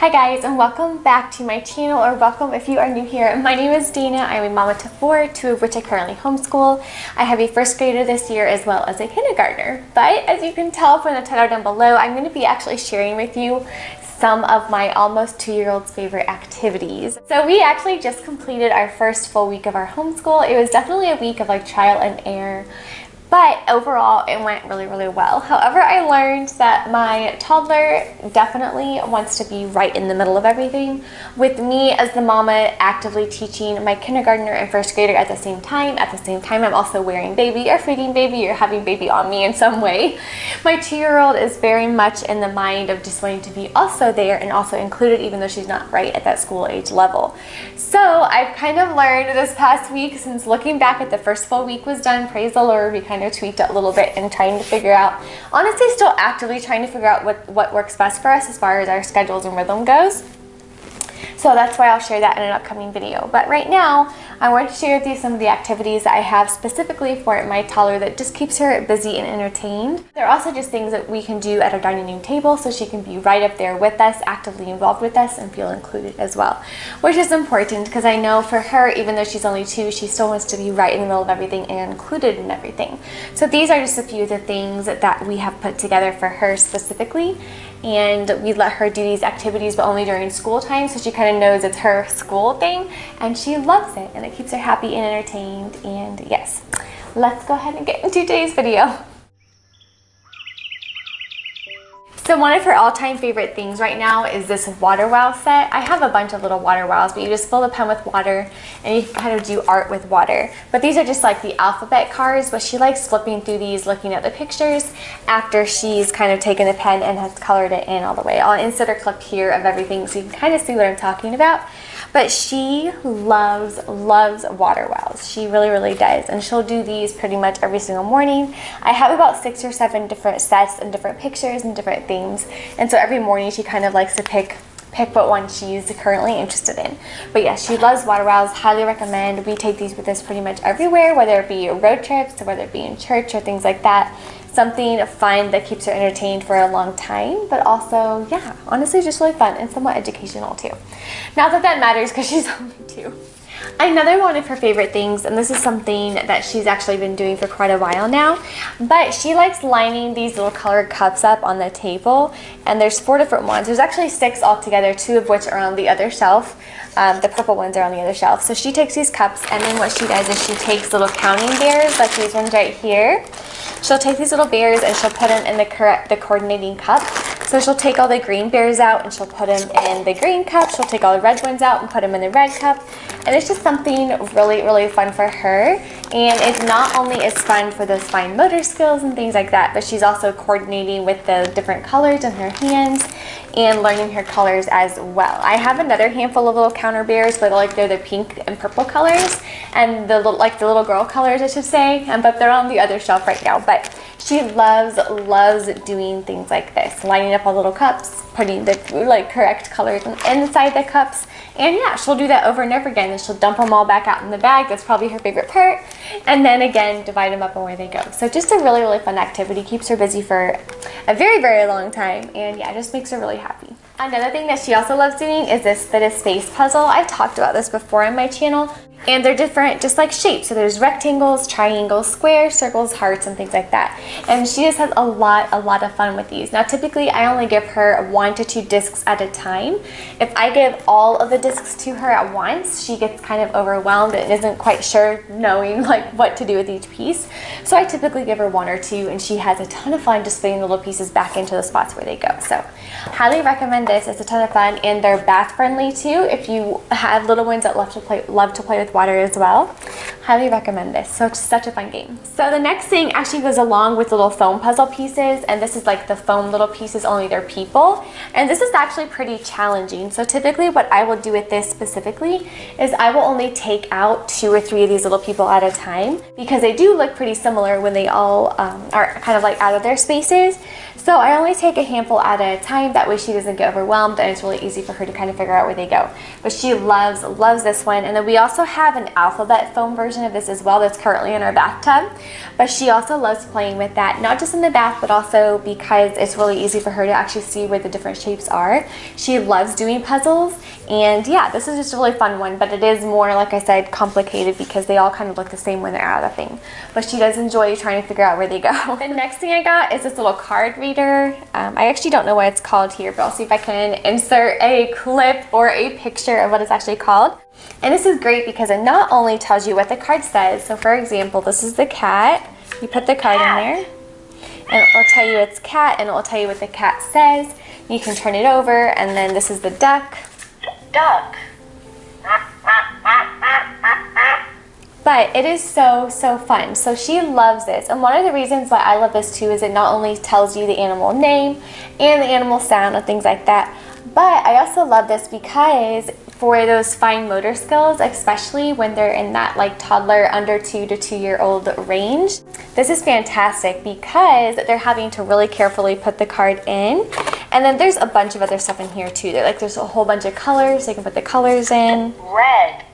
Hi guys, and welcome back to my channel, or welcome if you are new here. My name is Dana. I'm a mama to 4, 2 of which I currently homeschool. I have a first grader this year as well as a kindergartner. But as you can tell from the title down below, I'm going to be actually sharing with you some of my almost 2-year-old's favorite activities. So we actually just completed our first full week of our homeschool. It was definitely a week of like trial and error, but overall it went really well. However, I learned that my toddler definitely wants to be right in the middle of everything, with me as the mama actively teaching my kindergartner and first grader at the same time. At the same time, I'm also wearing baby or feeding baby or having baby on me in some way. My 2-year-old is very much in the mind of just wanting to be also there and also included, even though she's not right at that school age level. So I've kind of learned this past week, since looking back at the first full week was done, praise the Lord, we kind of tweaked it a little bit and trying to figure out, honestly still actively trying to figure out what works best for us as far as our schedules and rhythm goes. So that's why I'll share that in an upcoming video. But right now, I wanted to share with you some of the activities that I have specifically for my toddler that just keeps her busy and entertained. There are also just things that we can do at our dining room table so she can be right up there with us, actively involved with us, and feel included as well. Which is important because I know for her, even though she's only 2, she still wants to be right in the middle of everything and included in everything. So these are just a few of the things that we have put together for her specifically. And we let her do these activities, but only during school time, so she kind of knows it's her school thing, and she loves it, and it keeps her happy and entertained. And yes, let's go ahead and get into today's video. So one of her all-time favorite things right now is this water wow set. I have a bunch of little water wows, but you just fill the pen with water and you can kind of do art with water. But these are just like the alphabet cards, but she likes flipping through these, looking at the pictures after she's kind of taken the pen and has colored it in all the way. I'll insert a clip here of everything so you can kind of see what I'm talking about. But she loves water wows. She really does. And she'll do these pretty much every single morning. I have about 6 or 7 different sets and different pictures and different themes. And so every morning she kind of likes to pick what one she's currently interested in. But yes, she loves water wows. Highly recommend. We take these with us pretty much everywhere, whether it be road trips or whether it be in church or things like that. Something fun that keeps her entertained for a long time, but also, yeah, honestly just really fun and somewhat educational too. Not that that matters because she's only 2. Another one of her favorite things, and this is something that she's actually been doing for quite a while now, but she likes lining these little colored cups up on the table, and there's 4 different ones. There's actually 6 altogether, 2 of which are on the other shelf. The purple ones are on the other shelf. So she takes these cups, and then what she does is she takes little counting bears, like these ones right here. She'll take these little bears and she'll put them in the coordinating cup. So she'll take all the green bears out and she'll put them in the green cup. She'll take all the red ones out and put them in the red cup. And it's just something really fun for her. And it not only is fun for those fine motor skills and things like that, but she's also coordinating with the different colors in her hands and learning her colors as well. I have another handful of little counter bears, but like they're the pink and purple colors and the little girl colors, I should say, but they're on the other shelf right now. But she loves doing things like this, lining up all little cups, putting the correct colors inside the cups. And yeah, she'll do that over and over again, and she'll dump them all back out in the bag. That's probably her favorite part. And then again, divide them up and where they go. So just a really fun activity. Keeps her busy for a very long time. And yeah, just makes her really happy. Another thing that she also loves doing is this fit a space puzzle. I've talked about this before on my channel. And they're different, just like shapes. So there's rectangles, triangles, squares, circles, hearts, and things like that. And she just has a lot of fun with these. Now, typically, I only give her 1 to 2 discs at a time. If I give all of the discs to her at once, she gets kind of overwhelmed and isn't quite sure knowing what to do with each piece. So I typically give her 1 or 2, and she has a ton of fun just putting the little pieces back into the spots where they go. So highly recommend this. It's a ton of fun, and they're bath friendly too. If you have little ones that love to play with water as well, highly recommend this. So it's such a fun game. So the next thing actually goes along with little foam puzzle pieces, and this is like the foam little pieces, only they're people, and this is actually pretty challenging. So typically what I will do with this specifically is I will only take out 2 or 3 of these little people at a time, because they do look pretty similar when they all are kind of like out of their spaces. So I only take a handful at a time, that way she doesn't get overwhelmed and it's really easy for her to kind of figure out where they go. But she loves this one. And then we also have an alphabet foam version version of this as well that's currently in our bathtub, but she also loves playing with that, not just in the bath, but also because it's really easy for her to actually see where the different shapes are. She loves doing puzzles, and yeah, this is just a really fun one, but it is more, like I said, complicated because they all kind of look the same when they're out of the thing. But she does enjoy trying to figure out where they go. The next thing I got is this little card reader. I actually don't know what it's called here, but I'll see if I can insert a clip or a picture of what it's actually called. And this is great because it not only tells you what the card says, so for example, this is the cat. You put the card in there, and it will tell you it's cat, and it will tell you what the cat says. You can turn it over, and then this is the duck. Duck. But it is so fun. So she loves this. And one of the reasons why I love this too is it not only tells you the animal name and the animal sound and things like that, but I also love this because for those fine motor skills, especially when they're in that like toddler under 2 to 2-year-old range, this is fantastic because they're having to really carefully put the card in. And then there's a bunch of other stuff in here too. There's a whole bunch of colors. So you can put the colors in. Red.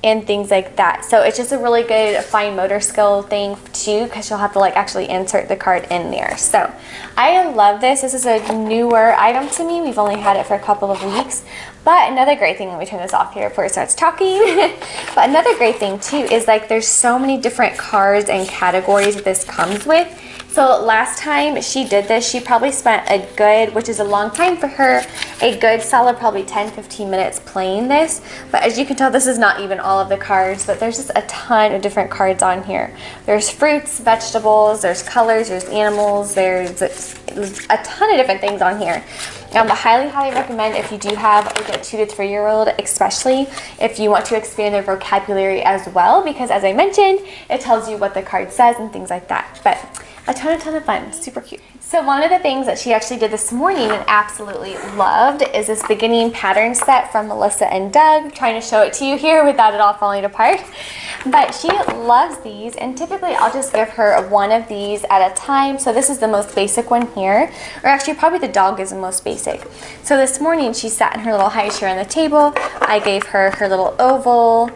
And things like that. So it's just a really good fine motor skill thing too, because you'll have to like actually insert the card in there. So I love this. This is a newer item to me. We've only had it for a couple of weeks. But another great thing, let me turn this off here before it starts talking. But another great thing too is like there's so many different cards and categories that this comes with. So last time she did this, she probably spent a good, which is a long time for her, a good solid probably 10-15 minutes playing this. But as you can tell, this is not even all of the cards, but there's just a ton of different cards on here. There's fruits, vegetables, there's colors, there's animals, there's a ton of different things on here. I highly recommend if you do have like a 2 to 3-year-old, especially if you want to expand their vocabulary as well, because as I mentioned, it tells you what the card says and things like that. But a ton of fun, super cute. So one of the things that she actually did this morning and absolutely loved is this beginning pattern set from Melissa and Doug. I'm trying to show it to you here without it all falling apart. But she loves these, and typically I'll just give her one of these at a time. So this is the most basic one here, or actually probably the dog is the most basic. So this morning she sat in her little high chair on the table. I gave her her little oval,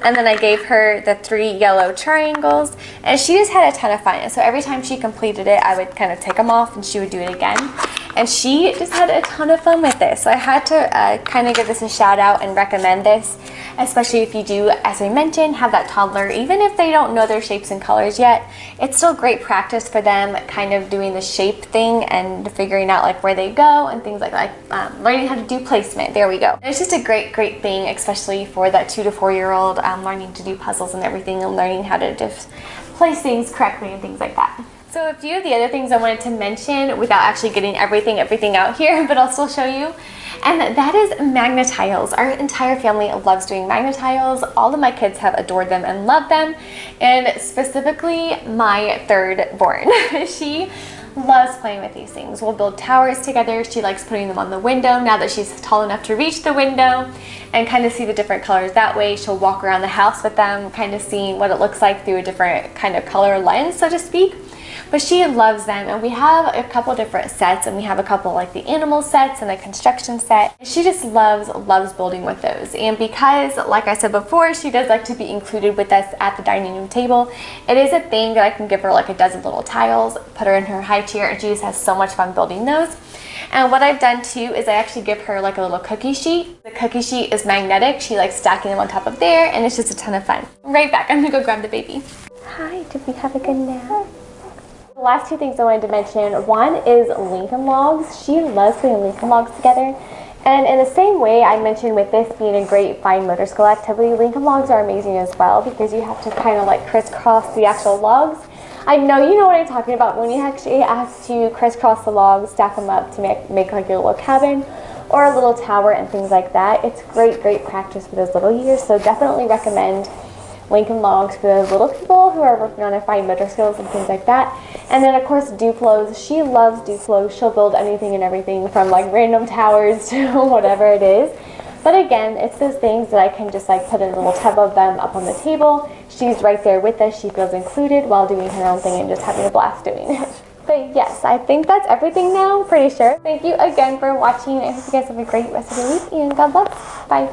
and then I gave her the 3 yellow triangles, and she just had a ton of fun. And so every time she completed it, I would kind of take them off and she would do it again. And she just had a ton of fun with this. So I had to kind of give this a shout out and recommend this, especially if you do, as I mentioned, have that toddler. Even if they don't know their shapes and colors yet, it's still great practice for them kind of doing the shape thing and figuring out like where they go and things like that. Learning how to do placement, there we go. And it's just a great thing, especially for that 2 to 4-year-old, learning to do puzzles and everything, and learning how to just place things correctly and things like that. So a few of the other things I wanted to mention without actually getting everything out here, but I'll still show you. And that is Magna Tiles. Our entire family loves doing Magna Tiles. All of my kids have adored them and loved them. And specifically my third born. She loves playing with these things. We'll build towers together. She likes putting them on the window now that she's tall enough to reach the window and kind of see the different colors that way. She'll walk around the house with them, kind of seeing what it looks like through a different kind of color lens, so to speak. But she loves them, and we have a couple different sets, and we have a couple like the animal sets and a construction set. She just loves building with those. And because, like I said before, she does like to be included with us at the dining room table, it is a thing that I can give her like a dozen little tiles, put her in her high chair, and she just has so much fun building those. And what I've done too is I actually give her like a little cookie sheet. The cookie sheet is magnetic. She likes stacking them on top of there, and it's just a ton of fun. Right back, I'm gonna go grab the baby. Hi, did we have a good nap? The last 2 things I wanted to mention, one is Lincoln Logs. She loves putting Lincoln Logs together. And in the same way I mentioned with this being a great fine motor skill activity, Lincoln Logs are amazing as well because you have to kind of like crisscross the actual logs. I know you know what I'm talking about when you actually have to crisscross the logs, stack them up to make like your little cabin or a little tower and things like that. It's great practice for those little years, so definitely recommend Lincoln Logs for those little people who are working on their fine motor skills and things like that. And then of course Duplos. She loves Duplos. She'll build anything and everything from like random towers to whatever it is. But again, it's those things that I can just like put in a little tub of them up on the table. She's right there with us. She feels included while doing her own thing and just having a blast doing it. But yes, I think that's everything now, pretty sure. Thank you again for watching. I hope you guys have a great rest of the week, and God bless. Bye.